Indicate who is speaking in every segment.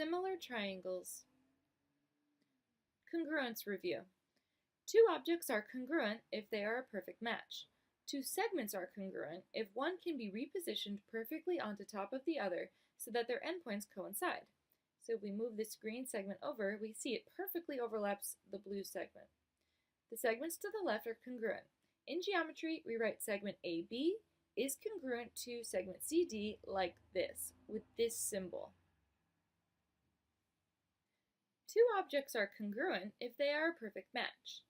Speaker 1: Similar triangles. Congruence review. Two objects are congruent if they are a perfect match. Two segments are congruent if one can be repositioned perfectly onto top of the other so that their endpoints coincide. So if we move this green segment over, we see it perfectly overlaps the blue segment. The segments to the left are congruent. In geometry, we write segment AB is congruent to segment CD like this, with this symbol. Two objects are congruent if they are a perfect match.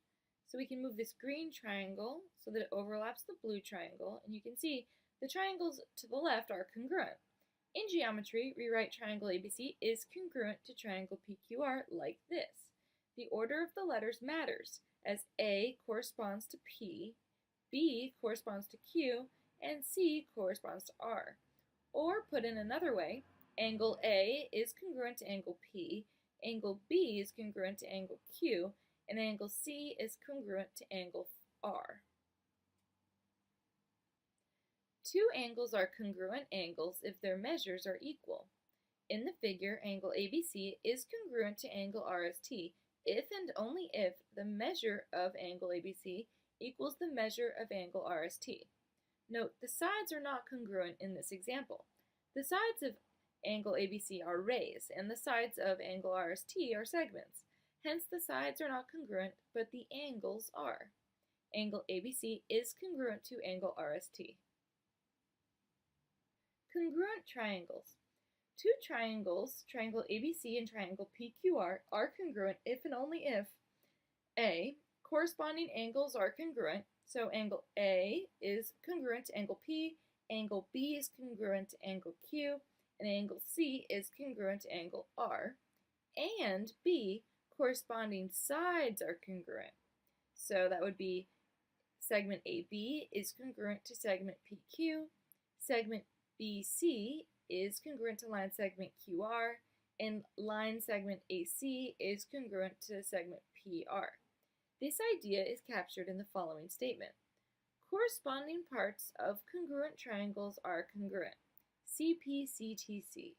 Speaker 1: So we can move this green triangle so that it overlaps the blue triangle, and you can see the triangles to the left are congruent. In geometry, we write triangle ABC is congruent to triangle PQR like this. The order of the letters matters, as A corresponds to P, B corresponds to Q, and C corresponds to R. Or put in another way, angle A is congruent to angle P, angle B is congruent to angle Q, and angle C is congruent to angle R. Two angles are congruent angles if their measures are equal. In the figure, angle ABC is congruent to angle RST if and only if the measure of angle ABC equals the measure of angle RST. Note, the sides are not congruent in this example. The sides of angle ABC are rays, and the sides of angle RST are segments. Hence, the sides are not congruent, but the angles are. Angle ABC is congruent to angle RST. Congruent triangles. Two triangles, triangle ABC and triangle PQR, are congruent if and only if A. Corresponding angles are congruent, so angle A is congruent to angle P, angle B is congruent to angle Q, and angle C is congruent to angle R, and B. Corresponding sides are congruent. So that would be segment AB is congruent to segment PQ, segment BC is congruent to line segment QR, and line segment AC is congruent to segment PR. This idea is captured in the following statement. Corresponding parts of congruent triangles are congruent. CPCTC.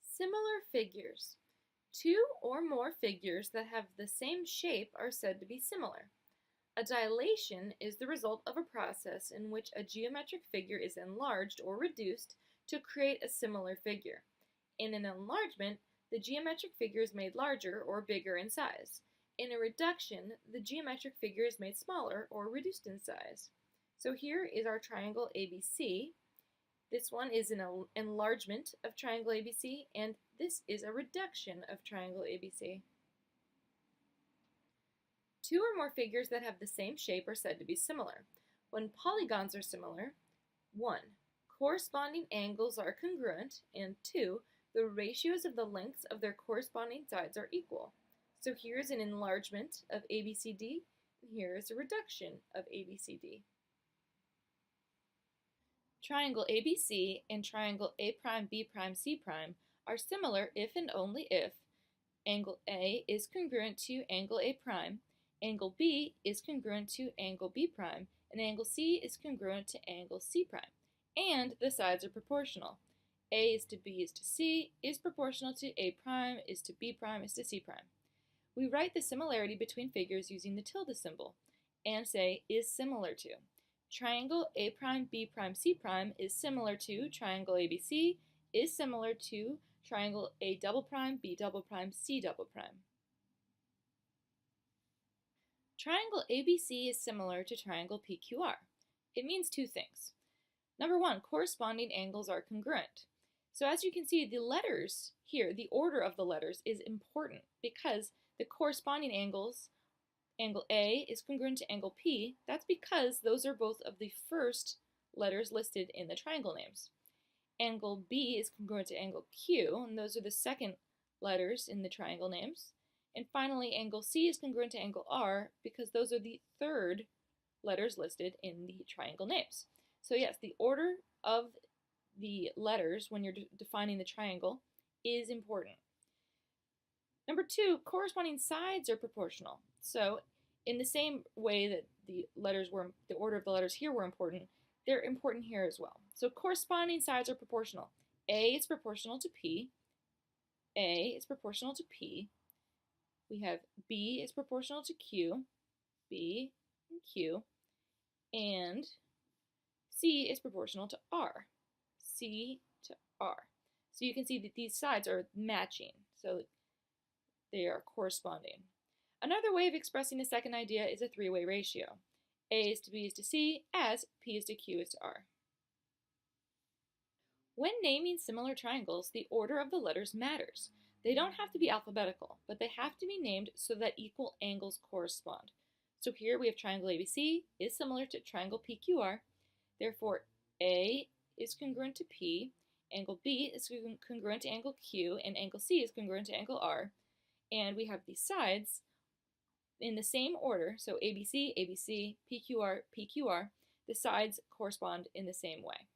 Speaker 1: Similar figures. Two or more figures that have the same shape are said to be similar. A dilation is the result of a process in which a geometric figure is enlarged or reduced to create a similar figure. In an enlargement, the geometric figure is made larger or bigger in size. In a reduction, the geometric figure is made smaller or reduced in size. So here is our triangle ABC. This one is an enlargement of triangle ABC, and this is a reduction of triangle ABC. Two or more figures that have the same shape are said to be similar. When polygons are similar, 1. Corresponding angles are congruent, and 2. The ratios of the lengths of their corresponding sides are equal. So here is an enlargement of ABCD, and here is a reduction of ABCD. Triangle ABC and triangle A'B'C' are similar if and only if angle A is congruent to angle A', angle B is congruent to angle B', and angle C is congruent to angle C', and the sides are proportional. A is to B is to C is proportional to A' is to B' is to C'. We write the similarity between figures using the tilde symbol and say is similar to. Triangle A'B'C' is similar to triangle ABC is similar to triangle A'B', B'C'. Triangle ABC is similar to triangle PQR. It means two things. Number one, corresponding angles are congruent. So as you can see, the letters here, the order of the letters is important because the corresponding angles, angle A is congruent to angle P. That's because those are both of the first letters listed in the triangle names. Angle B is congruent to angle Q, and those are the second letters in the triangle names. And finally, angle C is congruent to angle R because those are the third letters listed in the triangle names. So yes, the order of the letters when you're defining the triangle is important. Number two, corresponding sides are proportional. So in the same way that the order of the letters here were important, they're important here as well. So corresponding sides are proportional. A is proportional to P, A is proportional to P. We have B is proportional to Q, B and Q, and C is proportional to R, C to R. So you can see that these sides are matching, so they are corresponding. Another way of expressing a second idea is a three-way ratio. A is to B is to C, as P is to Q is to R. When naming similar triangles, the order of the letters matters. They don't have to be alphabetical, but they have to be named so that equal angles correspond. So here we have triangle ABC is similar to triangle PQR. Therefore, A is congruent to P, angle B is congruent to angle Q, and angle C is congruent to angle R. And we have these sides in the same order, so ABC, ABC, PQR, PQR. The sides correspond in the same way.